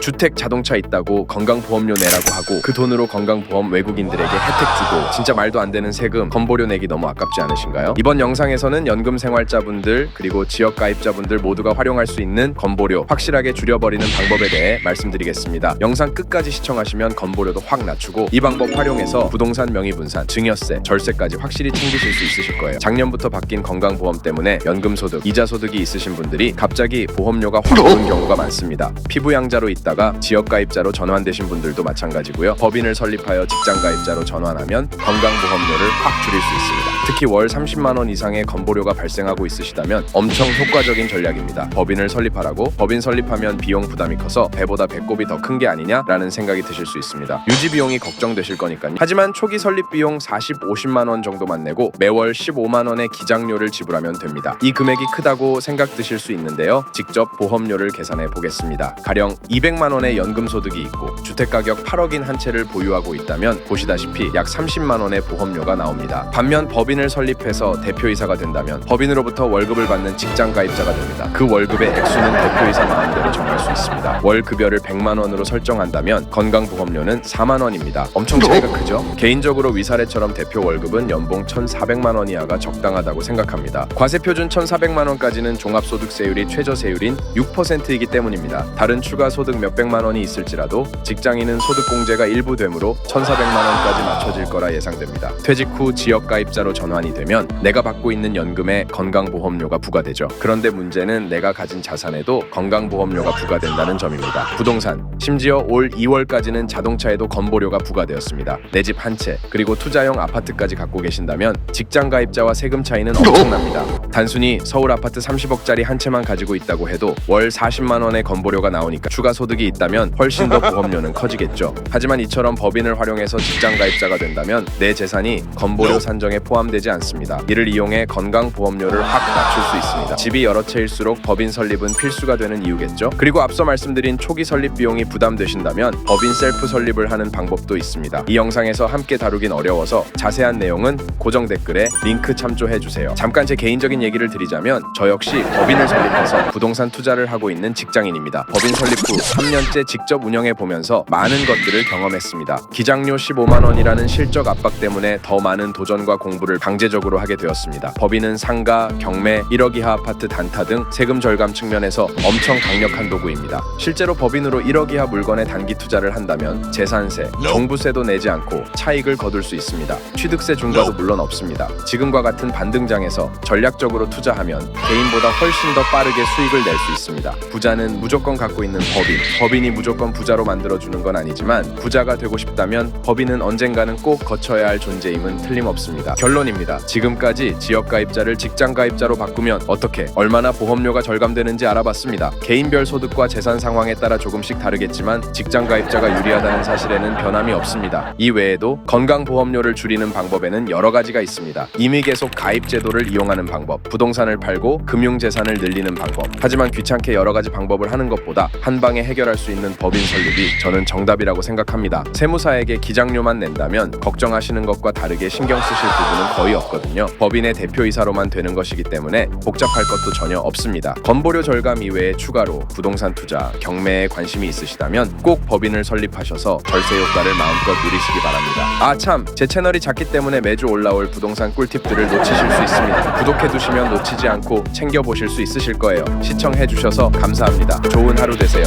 주택 자동차 있다고 건강보험료 내라고 하고 그 돈으로 건강보험 외국인들에게 혜택 주고 진짜 말도 안 되는 세금 건보료 내기 너무 아깝지 않으신가요? 이번 영상에서는 연금 생활자분들 그리고 지역 가입자분들 모두가 활용할 수 있는 건보료 확실하게 줄여버리는 방법에 대해 말씀드리겠습니다. 영상 끝까지 시청하시면 건보료도 확 낮추고 이 방법 활용해서 부동산 명의분산, 증여세, 절세까지 확실히 챙기실 수 있으실 거예요. 작년부터 바뀐 건강보험 때문에 연금소득, 이자소득이 있으신 분들이 갑자기 보험료가 확 오른 경우가 많습니다. 피부양자로 있다가 지역가입자로 전환되신 분들도 마찬가지고요. 법인을 설립하여 직장가입자로 전환하면 건강보험료를 확 줄일 수 있습니다. 특히 월 30만 원 이상의 건보료가 발생하고 있으시다면 엄청 효과적인 전략입니다. 법인을 설립하라고 법인 설립하면 비용 부담이 커서 배보다 배꼽이 더 큰 게 아니냐라는 생각이 드실 수 있습니다. 유지 비용이 걱정되실 거니까요. 하지만 초기 설립 비용 50만 원 정도만 내고 매월 15만 원의 기장료를 지불하면 됩니다. 이 금액이 크다고 생각 드실 수 있는데요. 직접 보험료를 계산해 보겠습니다. 가령 200만 원의 연금 소득이 있고 주택 가격 8억인 한 채를 보유하고 있다면 보시다시피 약 30만 원의 보험료가 나옵니다. 반면 법인을 설립해서 대표이사가 된다면 법인으로부터 월급을 받는 직장 가입자가 됩니다. 그 월급의 액수는 대표이사 마음대로 정할 수 있습니다. 월 급여를 100만 원으로 설정한다면 건강보험료는 4만 원입니다. 엄청 차이가 크죠? 개인적으로 위사례처럼 대표 월급은 연봉 1,400만 원 이하가 적당하다고 생각합니다. 과세표준 1,400만 원까지는 종합소득세율이 최저세율인 6%이기 때문입니다. 다른 추가 소득 몇백만 원이 있을지라도 직장인은 소득공제가 일부 되므로 1,400만 원까지 맞춰질 거라 예상됩니다. 퇴직 후 지역가입자로 전환이 되면 내가 받고 있는 연금에 건강보험료가 부과되죠. 그런데 문제는 내가 가진 자산에도 건강보험료가 부과된다는 점입니다. 부동산, 심지어 올 2월까지는 자동차에도 건보료가 부과되었습니다. 내 집 한 채, 그리고 투자용 아파트까지 갖고 계신다면 직장 가입자와 세금 차이는 엄청납니다. 단순히 서울 아파트 30억짜리 한 채만 가지고 있다고 해도 월 40만 원의 건보료가 나오니까 추가 소득이 있다면 훨씬 더 보험료는 커지겠죠. 하지만 이처럼 법인을 활용해서 직장 가입자가 된다면 내 재산이 건보료 산정에 포함되지 않습니다. 이를 이용해 건강보험료를 확 낮출 수 있습니다. 집이 여러 채일수록 법인 설립은 필수가 되는 이유겠죠. 그리고 앞서 말씀드린 초기 설립 비용이 부담되신다면 법인 셀프 설립을 하는 방법도 있습니다. 이 영상에서 함께 다루긴 어려워서 자세한 내용은 고정 댓글에 링크 참조해주세요. 잠깐 제 개인적인 얘기를 드리자면 저 역시 법인을 설립해서 부동산 투자를 하고 있는 직장인입니다. 법인 설립 후 3년째 직접 운영해보면서 많은 것들을 경험했습니다. 기장료 15만 원이라는 실적 압박 때문에 더 많은 도전과 공부를 강제적으로 하게 되었습니다. 법인은 상가, 경매, 1억 이하 아파트 단타 등 세금 절감 측면에서 엄청 강력한 도구입니다. 실제로 법인으로 1억 이하 물건에 단기 투자를 한다면 재산세, 종부세도 내지 않고 차익을 거둘 수 있습니다. 취득세 중과도 물론 없습니다. 지금과 같은 반등장에서 전략적으로 투자하면 개인보다 훨씬 더 빠르게 수익을 낼 수 있습니다. 부자는 무조건 갖고 있는 법인이 무조건 부자로 만들어주는 건 아니지만 부자가 되고 싶다면 법인은 언젠가는 꼭 거쳐야 할 존재임은 틀림없습니다. 결론입니다. 지금까지 지역가입자를 직장가입자로 바꾸면 어떻게, 얼마나 보험료가 절감되는지 알아봤습니다. 개인별 소득과 재산 상황에 따라 조금씩 다르겠지만 직장가입자가 유리하다는 사실에는 변함이 없습니다. 이 외에도 건강보험료를 줄이는 방법에는 여러 가지가 있습니다. 임의 계속 가입 제도를 이용하는 방법, 부동산을 팔고 금융재산을 늘리는 방법. 하지만 귀찮게 여러 가지 방법을 하는 것보다 한 방에 해결할 수 있는 법인 설립이 저는 정답이라고 생각합니다. 세무사에게 기장료만 낸다면 걱정하시는 것과 다르게 신경 쓰실 부분은 거의 없거든요. 법인의 대표이사로만 되는 것이기 때문에 복잡할 것도 전혀 없습니다. 건보료 절감 이외에 추가로 부동산 투자, 경매에 관심이 있으시다면 꼭 법인을 설립하셔서 절세 효과를 마음껏 누리시기 바랍니다. 참, 제 채널이 작기 때문에 매주 올라올 부동산 꿀팁들을 놓치실 수 있습니다. 구독해두시면 놓치지 않고 챙겨보실 수 있으실 거예요. 시청해주셔서 감사합니다. 좋은 하루 되세요.